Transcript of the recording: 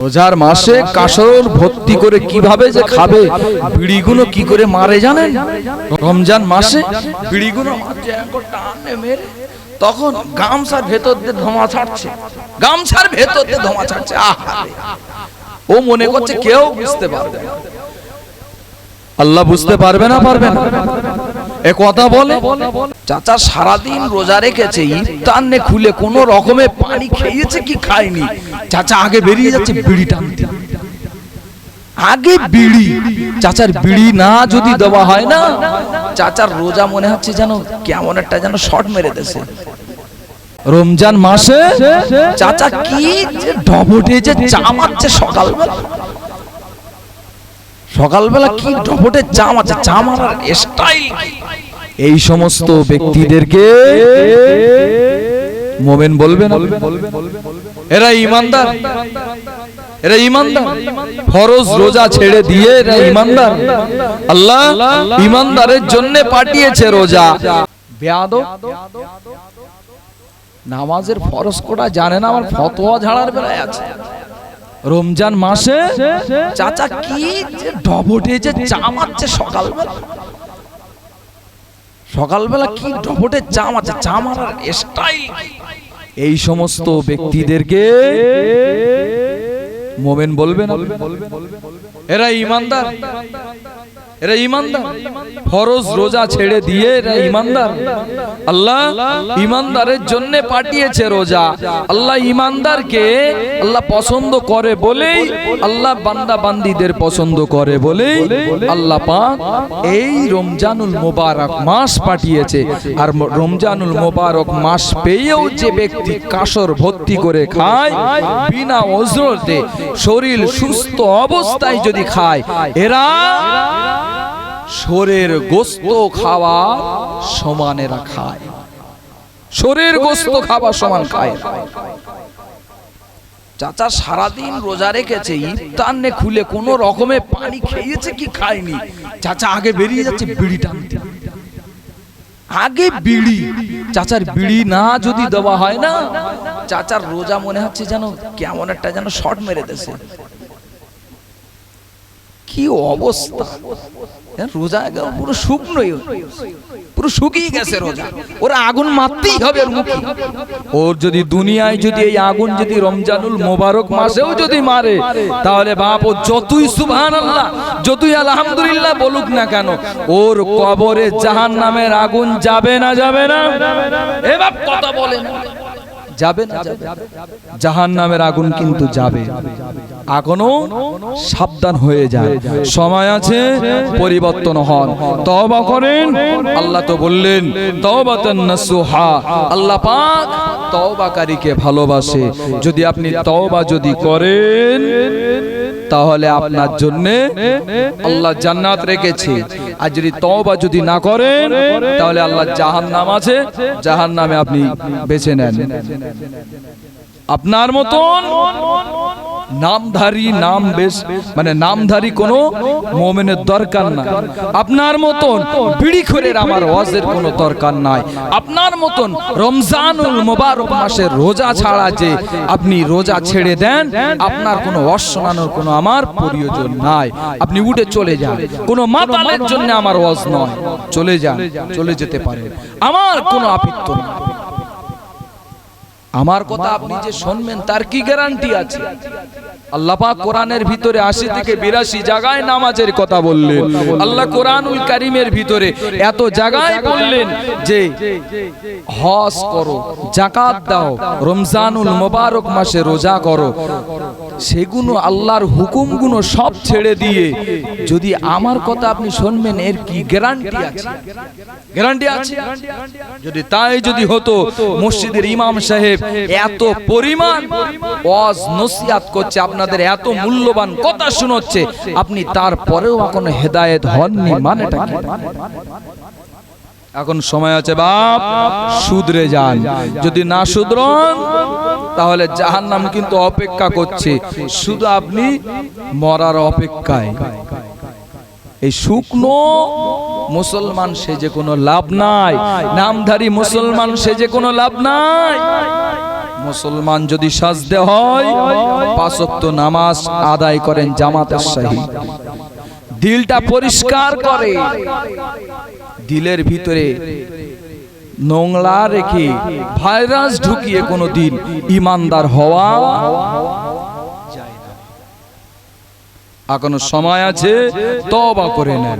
রোজার মাসে কাসর ভর্তি করে কিভাবে যে খাবে, বিড়িগুলো কি করে মারে জানেন? রমজান মাসে বিড়িগুলো টানে মেরে তখন গামছার ভেতর দিয়ে ধোঁয়া ছাড়ছে, গামছার ভেতর দিয়ে ধোঁয়া ছাড়ছে। ও মনে করছে কেউ বুঝতে পারবে না। আল্লাহ বুঝতে পারবে না? পারবে না। এ কথা বলে চাচা সারাদিন রোজা রেখেছে, ইফতার নে খুলে কোন রকমে পানি খেয়েছে কি খায়নি, চাচা আগে বেরিয়ে যাচ্ছে বিড়ি টানতে। আগে বিড়ি, চাচার বিড়ি না যদি দেওয়া হয় না, চাচার রোজা মনে হচ্ছে যেন কেমন একটা যেন শর্ট মেরে দেছে। রমজান মাসে চাচা কি ডবটে যে চামাচ্ছে সকালবেলা, সকালবেলা কি ডবটে চামাচ্ছে, চামার স্টাইল। এই সমস্ত ব্যক্তিদেরকে মুমিন বলবে না, এরা ঈমানদার, এরা ঈমানদার। ফরজ রোজা ছেড়ে দিয়ে এরা ঈমানদার। আল্লাহ ঈমানদারের জন্য পাঠিয়েছে রোজা। বেয়াদব নামাজের ফরজ কোটা জানে না, আমার ফতোয়া ঝাড়ার বেলায় আছে। রমজান মাসে চাচা কি ডবটে যে চামাচ্ছে সকালবেলা, সকালবেলা কি ডবটে চামাচ্ছে, চামার স্টাইল। এই সমস্ত ব্যক্তিদেরকে মুমিন বলবে না, এরা ঈমানদার, এরা ঈমানদার। ফরজ রোজা ছেড়ে দিয়ে এরা ঈমানদার। আল্লাহ ঈমানদারের জন্য পাঠিয়েছে রোজা। আল্লাহ ঈমানদারকে আল্লাহ পছন্দ করে বলেই, আল্লাহ বান্দা বান্দীদের পছন্দ করে বলেই আল্লাহ পাক এই রমজানুল মোবারক মাস পাঠিয়েছে। আর রমজানুল মোবারক মাস পেয়েও যে ব্যক্তি কাসর ভর্তি করে খায় বিনা ওজরতে, শরীর সুস্থ অবস্থায় যদি খায়, এরা শরীর গোস্ত খাওয়া সমানেরা খায়, শরীর গোস্ত খাওয়া সমান খায়। চাচা সারাদিন রোজা রেখেছে, ইফতার নে খুলে কোন রকমে পানি খেয়েছে কি খায়নি, চাচা আগে বেরিয়ে যাচ্ছে বিড়ি টানতে। আগে বিড়ি, চাচার বিড়ি না যদি দেওয়া হয় না, চাচার রোজা মনে হচ্ছে যেন কেমন একটা যেন শর্ট মেরে দেছে। কি অবস্থা, রোজা পুরো শুকনোই, পুরো শুকিয়ে গেছে রোজা। ওরা আগুন মারতেই হবে মুখে। ওর যদি দুনিয়ায় যদি এই আগুন যদি রমজানুল মোবারক মাসেও যদি মারে, তাহলে বাপ ও যতই সুবহানাল্লাহ যতই আলহামদুলিল্লাহ বলুক না কেন, ওর কবরে জাহান্নামের আগুন যাবে না, যাবে না? এ বাপ কথা বলে না, যাবে না, জাহান্নামের আগুন কিন্তু যাবে। এখনো সাবধান হয়ে যায়, সময় আছে, পরিবর্তন হন, তওবা করেন। আল্লাহ তো বললেন তাওবাতান নাসুহা, আল্লাহ পাক তওবাকারীকে ভালোবাসে। যদি আপনি তওবা যদি করেন, তাহলে আপনার জন্য আল্লাহ জান্নাত রেখেছে। আর যদি তওবা যদি না করেন, তাহলে আল্লাহ জাহান্নাম আছে, জাহান্নামে আপনি বেছে নেন। আপনার মতন নামধারী, নাম বেশ মানে নামধারী কোনো মুমিনের দরকার নাই। আপনার মতন বিড়িখোরের আমার ওয়াজের কোনো দরকার নাই। আপনার মতন রমজানুল মোবারক মাসের রোজা ছাড়া যে আপনি রোজা ছেড়ে দেন, আপনার কোনো ওয়াজ শোনানোর কোনো আমার প্রয়োজন নাই। আপনি উঠে চলে যান, কোনো মাতালের জন্য আমার ওয়াজ নয়। চলে যান, চলে যেতে পারেন, আমার কোনো আপত্তি নেই। আমার কথা আপনি যে শুনবেন তার কি গ্যারান্টি আছে? আল্লাহ পাক কোরআনের ভিতরে 80 থেকে 82 জায়গায় নামাজের কথা বললেন। আল্লাহ কোরআনুল কারীমের ভিতরে এত জায়গায় বললেন যে হজ করো, যাকাত দাও, রমজানুল মোবারক মাসে রোজা করো। সেগুলো আল্লাহর হুকুমগুলো সব ছেড়ে দিয়ে যদি আমার কথা আপনি শুনবেন, এর কি গ্যারান্টি আছে? গ্যারান্টি আছে? যদি তাই যদি হতো, মসজিদের ইমাম সাহেব এত পরিমাণ ওয়াজ নসিহত করছে, আপনাদের এত মূল্যবান কথা শোনাচ্ছে, আপনি তারপরেও এখনো হেদায়েত হননি, মানেটা কি? এখন সময় আছে বাপ, শুধরে যান। যদি না শুধরন, তাহলে জাহান্নাম কিন্তু অপেক্ষা করছে, শুধু আপনি মরার অপেক্ষায়। এই শুকনো মুসলমান সেজে কোনো লাভ নাই, নামধারী মুসলমান সেজে কোনো লাভ নাই। মুসলমান যদি সাজতে হয় 5 ওয়াক্ত নামাজ আদায় করেন জামাতের সহিত, দিলটা পরিষ্কার করে, দিলের ভিতরে নোংরা রেখে ভাইরাস ঢুকিয়ে কোনোদিন ইমানদার হওয়া যায় না। এখনো সময় আছে, তওবা করে নেন।